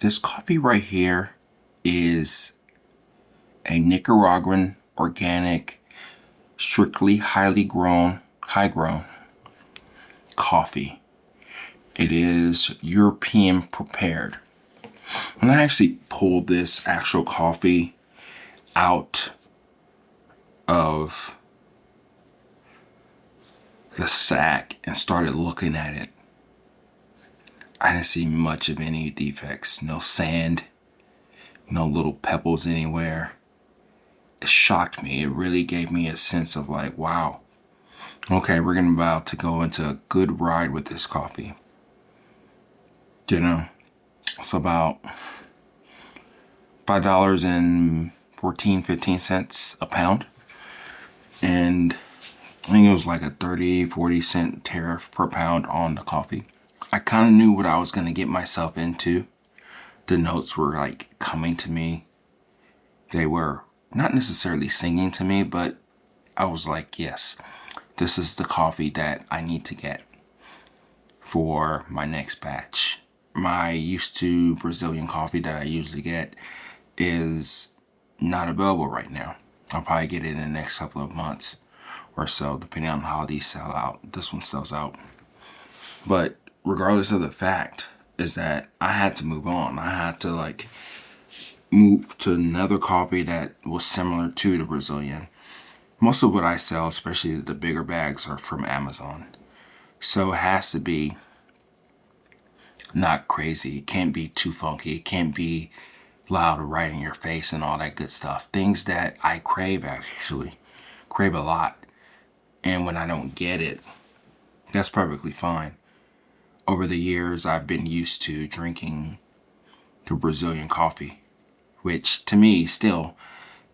This coffee right here is a Nicaraguan organic, strictly high grown coffee. It is European prepared. When I actually pulled this actual coffee out of the sack and started looking at it, I didn't see much of any defects. No sand, no little pebbles anywhere. It shocked me. It really gave me a sense of like, wow, okay, we're about to go into a good ride with this coffee. You know, it's about $5.14-15 a pound. And I think it was like a 30-40 cent tariff per pound on the coffee. I kind of knew what I was going to get myself into. The notes were like coming to me. They were not necessarily singing to me, but I was like, yes, this is the coffee that I need to get for my next batch. My used to Brazilian coffee that I usually get is not available right now. I'll probably get it in the next couple of months or so, depending on how these sell out. This one sells out. But regardless of the fact is that I had to move on. I had to like move to another coffee that was similar to the Brazilian. Most of what I sell, especially the bigger bags, are from Amazon. So it has to be not crazy. It can't be too funky. It can't be loud or right in your face and all that good stuff. Things that I crave, actually. Crave a lot. And when I don't get it, that's perfectly fine. Over the years, I've been used to drinking the Brazilian coffee, which to me still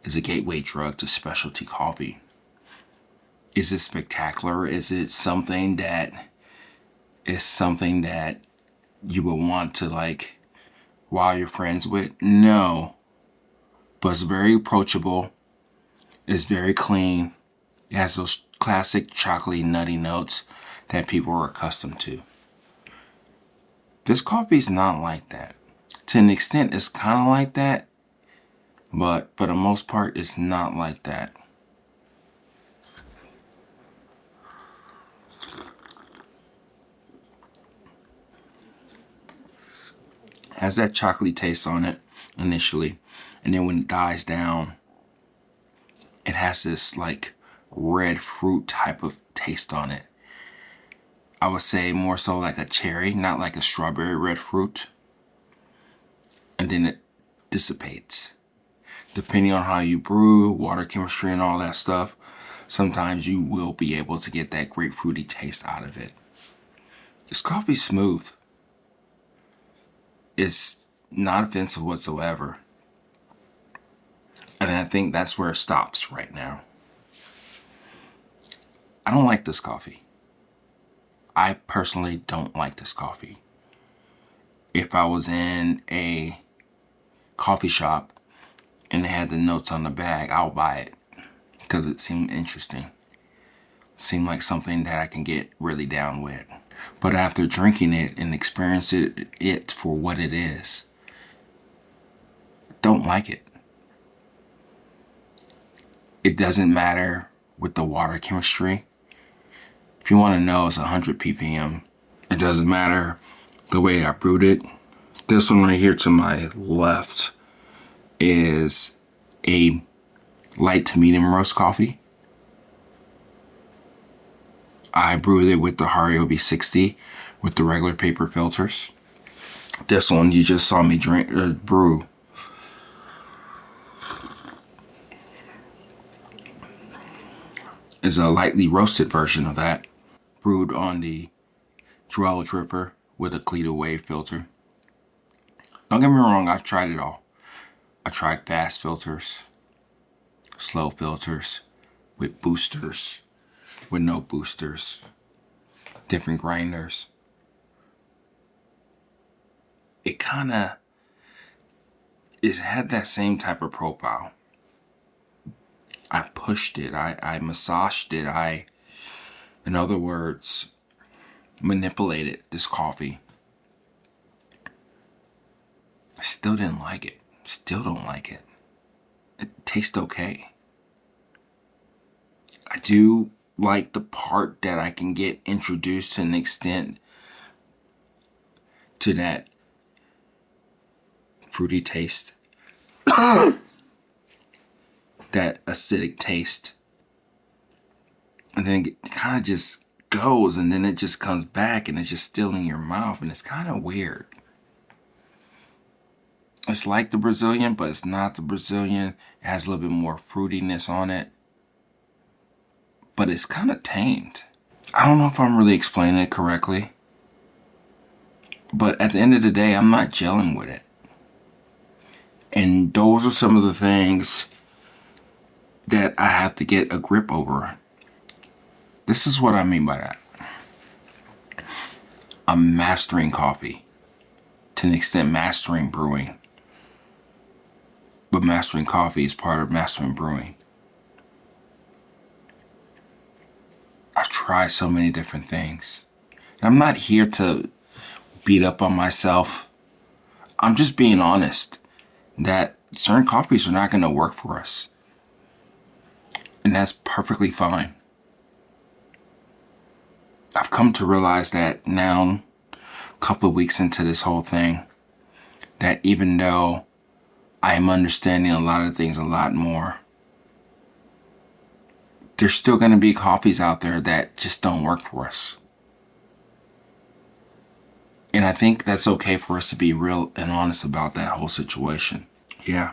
is a gateway drug to specialty coffee. Is it spectacular? Is it something that you would want to like wow your friends with? No. But it's very approachable. It's very clean. It has those classic chocolatey nutty notes that people are accustomed to. This coffee is not like that. To an extent, it's kind of like that, but for the most part, it's not like that. It has that chocolatey taste on it initially, and then when it dies down, it has this like red fruit type of taste on it. I would say more so like a cherry, not like a strawberry red fruit. And then it dissipates. Depending on how you brew, water chemistry and all that stuff, sometimes you will be able to get that grapefruity taste out of it. This coffee's smooth. It's not offensive whatsoever. And I think that's where it stops right now. I don't like this coffee. I personally don't like this coffee. If I was in a coffee shop and they had the notes on the bag, I'll buy it because it seemed interesting. Seemed like something that I can get really down with. But after drinking it and experiencing it for what it is, don't like it. It doesn't matter with the water chemistry. If you want to know, it's 100 ppm. It doesn't matter the way I brewed it. This one right here to my left is a light to medium roast coffee. I brewed it with the Hario V60 with the regular paper filters. This one you just saw me brew. Is a lightly roasted version of that. Brewed on the Drell dripper with a Cleto wave filter. Don't get me wrong, I've tried it all. I tried fast filters, slow filters, with boosters, with no boosters, different grinders. It had that same type of profile. I pushed it, I massaged it, in other words, manipulated this coffee. still didn't like it. Still don't like it. It tastes okay. I do like the part that I can get introduced to an extent to that fruity taste, that acidic taste. And then it kind of just goes, and then it just comes back, and it's just still in your mouth, and it's kind of weird. It's like the Brazilian, but it's not the Brazilian. It has a little bit more fruitiness on it, but it's kind of tamed. I don't know if I'm really explaining it correctly, but at the end of the day, I'm not gelling with it. And those are some of the things that I have to get a grip over. This is what I mean by that. I'm mastering coffee. To an extent, mastering brewing. But mastering coffee is part of mastering brewing. I've tried so many different things. And I'm not here to beat up on myself. I'm just being honest that certain coffees are not going to work for us. And that's perfectly fine. I've come to realize that now, a couple of weeks into this whole thing, that even though I am understanding a lot of things a lot more, there's still going to be coffees out there that just don't work for us. And I think that's okay for us to be real and honest about that whole situation. Yeah.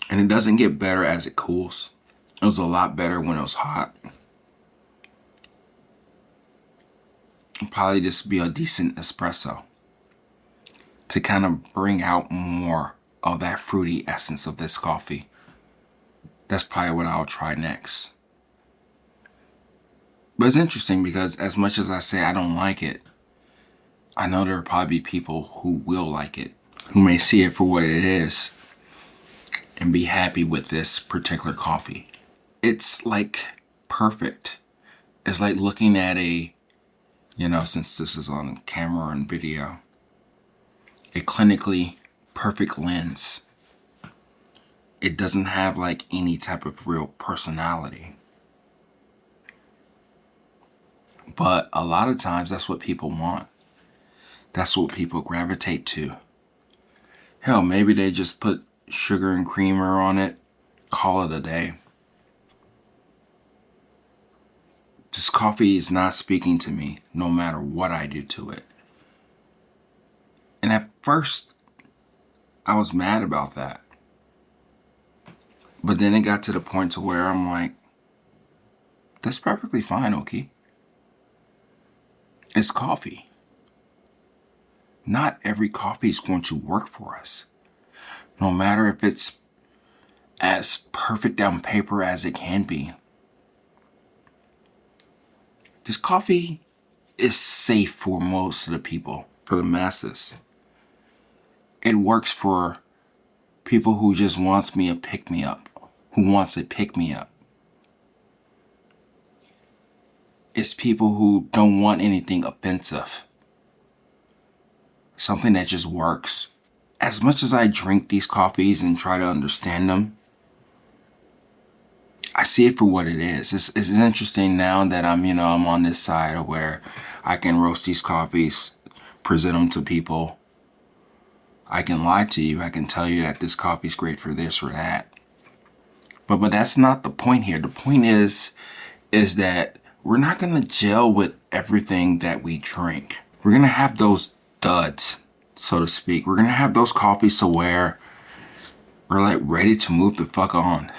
And it doesn't get better as it cools. It was a lot better when it was hot. It'd probably just be a decent espresso to kind of bring out more of that fruity essence of this coffee. That's probably what I'll try next. But it's interesting because as much as I say I don't like it, I know there will probably be people who will like it, who may see it for what it is and be happy with this particular coffee. It's like perfect. It's like looking at since this is on camera and video, a clinically perfect lens. It doesn't have like any type of real personality. But a lot of times that's what people want. That's what people gravitate to. Hell, maybe they just put sugar and creamer on it, call it a day. This coffee is not speaking to me no matter what I do to it. And at first, I was mad about that. But then it got to the point to where I'm like, that's perfectly fine, Oki. It's coffee. Not every coffee is going to work for us. No matter if it's as perfect on paper as it can be. This coffee is safe for most of the people, for the masses. It works for people who just wants me a pick-me-up, who wants a pick-me-up. It's people who don't want anything offensive. Something that just works. As much as I drink these coffees and try to understand them, I see it for what it is. It's interesting now that I'm on this side of where I can roast these coffees, present them to people. I can lie to you. I can tell you that this coffee's great for this or that. But that's not the point here. The point is that we're not going to gel with everything that we drink. We're going to have those duds, so to speak. We're going to have those coffees to where we're like ready to move the fuck on.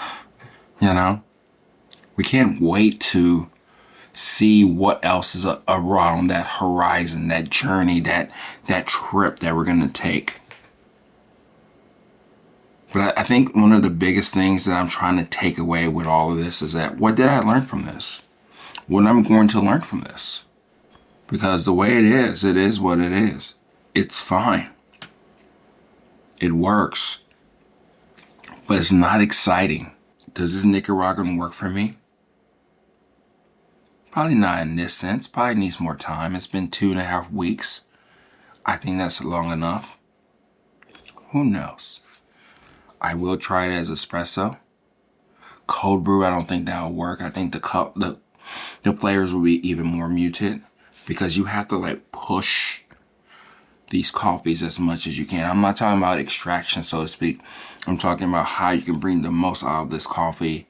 We can't wait to see what else is around that horizon, that journey, that trip that we're going to take. But I think one of the biggest things that I'm trying to take away with all of this is that what did I learn from this? What I'm going to learn from this? Because the way it is what it is. It's fine. It works. But it's not exciting. Does this Nicaraguan work for me? Probably not in this sense. Probably needs more time. It's been 2.5 weeks. I think that's long enough. Who knows? I will try it as espresso. Cold brew, I don't think that'll work. I think the flavors will be even more muted because you have to like push these coffees as much as you can. I'm not talking about extraction, so to speak. I'm talking about how you can bring the most out of this coffee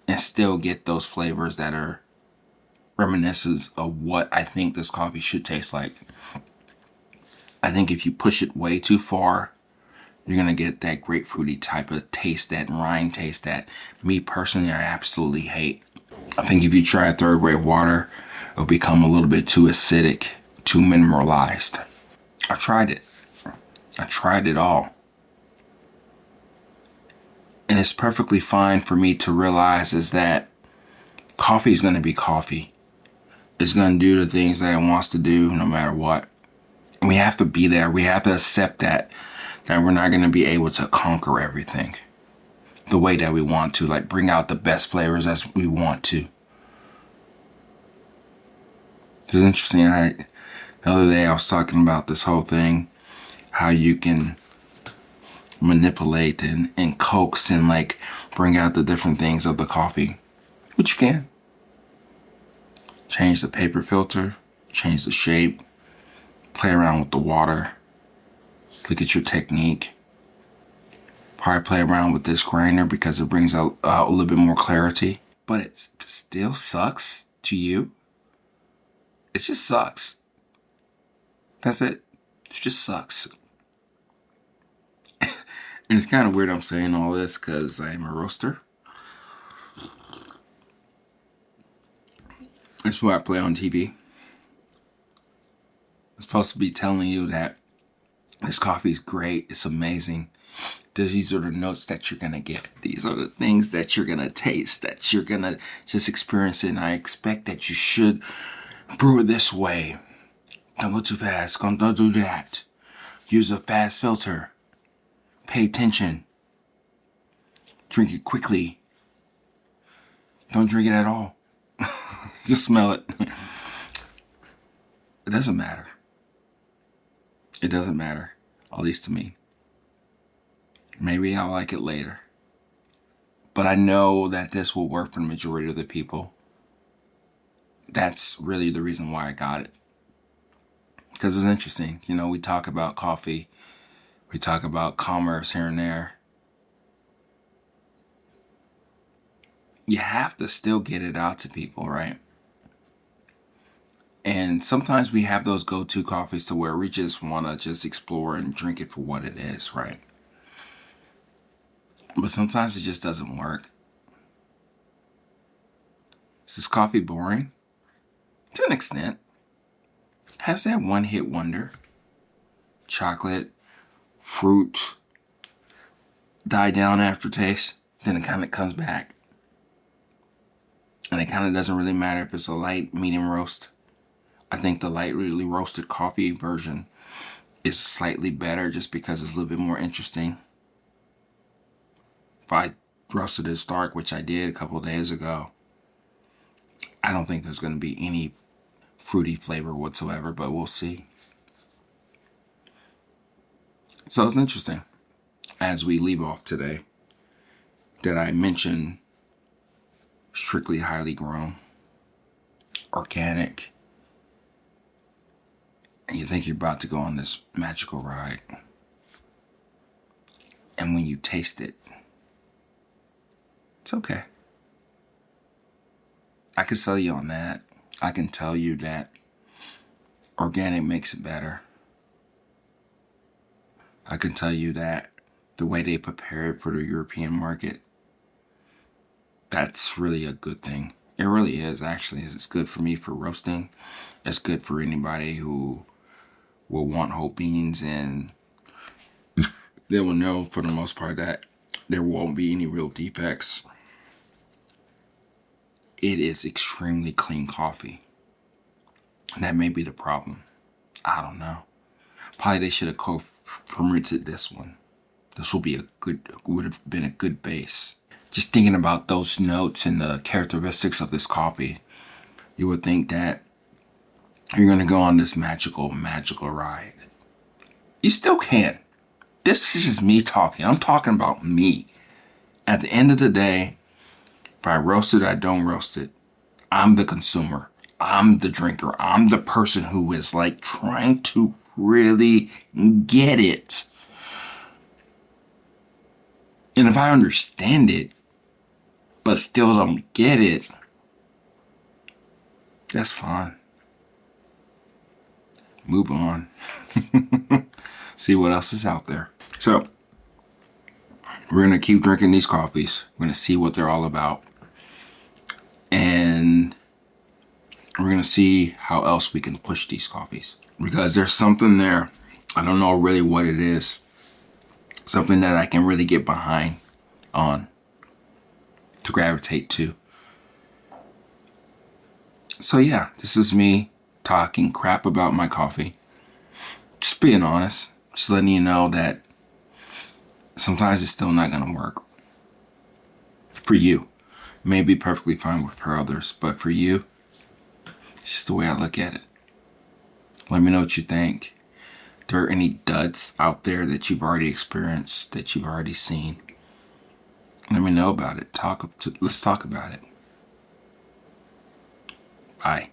and still get those flavors that are reminiscent of what I think this coffee should taste like. I think if you push it way too far, you're going to get that grapefruity type of taste, that rind taste that me personally, I absolutely hate. I think if you try a third rate water, it'll become a little bit too acidic, too mineralized. I tried it. I tried it all. And it's perfectly fine for me to realize is that coffee is going to be coffee. It's going to do the things that it wants to do no matter what. And we have to be there. We have to accept that we're not going to be able to conquer everything the way that we want to, like bring out the best flavors as we want to. It's interesting. The other day I was talking about this whole thing, how you can manipulate and coax and like bring out the different things of the coffee, which you can. Change the paper filter, change the shape, play around with the water, look at your technique. Probably play around with this grinder because it brings out a little bit more clarity. But it still sucks to you. It just sucks. That's it. It just sucks. And it's kind of weird I'm saying all this because I am a roaster. That's what I play on TV. I'm supposed to be telling you that this coffee is great. It's amazing. These are the notes that you're going to get. These are the things that you're going to taste, that you're going to just experience it. And I expect that you should brew it this way. Don't go too fast. Don't do that. Use a fast filter. Pay attention. Drink it quickly. Don't drink it at all. Just smell it. It doesn't matter. It doesn't matter. At least to me. Maybe I'll like it later. But I know that this will work for the majority of the people. That's really the reason why I got it. Because it's interesting. You know, we talk about coffee. We talk about commerce here and there. You have to still get it out to people, right? And sometimes we have those go-to coffees to where we just want to just explore and drink it for what it is, right? But sometimes it just doesn't work. Is this coffee boring? To an extent. Has that one-hit wonder. Chocolate, fruit, die down aftertaste. Then it kind of comes back. And it kind of doesn't really matter if it's a light, medium roast. I think the lightly roasted coffee version is slightly better just because it's a little bit more interesting. If I roasted it dark, which I did a couple of days ago, I don't think there's going to be any fruity flavor whatsoever, but we'll see. So it's interesting, as we leave off today, that I mention strictly highly grown, organic, and you think you're about to go on this magical ride. And when you taste it, it's okay. I can sell you on that. I can tell you that organic makes it better. I can tell you that the way they prepare it for the European market, that's really a good thing. It really is, actually. It's good for me for roasting. It's good for anybody who will want whole beans, and they will know for the most part that there won't be any real defects. It is extremely clean coffee. That may be the problem. I don't know. Probably they should have co-fermented this one. This would have been a good base. Just thinking about those notes and the characteristics of this coffee, you would think that you're going to go on this magical ride. You still can. this is just me talking. I'm talking about me. At the end of the day, if I roast it, I don't roast it. I'm the consumer. I'm the drinker. I'm the person who is like trying to really get it. And if I understand it, but still don't get it, that's fine. Move on. See what else is out there. So, we're going to keep drinking these coffees. We're going to see what they're all about. And we're going to see how else we can push these coffees. Because there's something there. I don't know really what it is. Something that I can really get behind on. To gravitate to. So yeah, this is me talking crap about my coffee. Just being honest. Just letting you know that sometimes it's still not going to work. For you. It may be perfectly fine for others, but for you, it's just the way I look at it. Let me know what you think. If there are any duds out there that you've already experienced, that you've already seen. Let me know about it. Let's talk about it. Bye.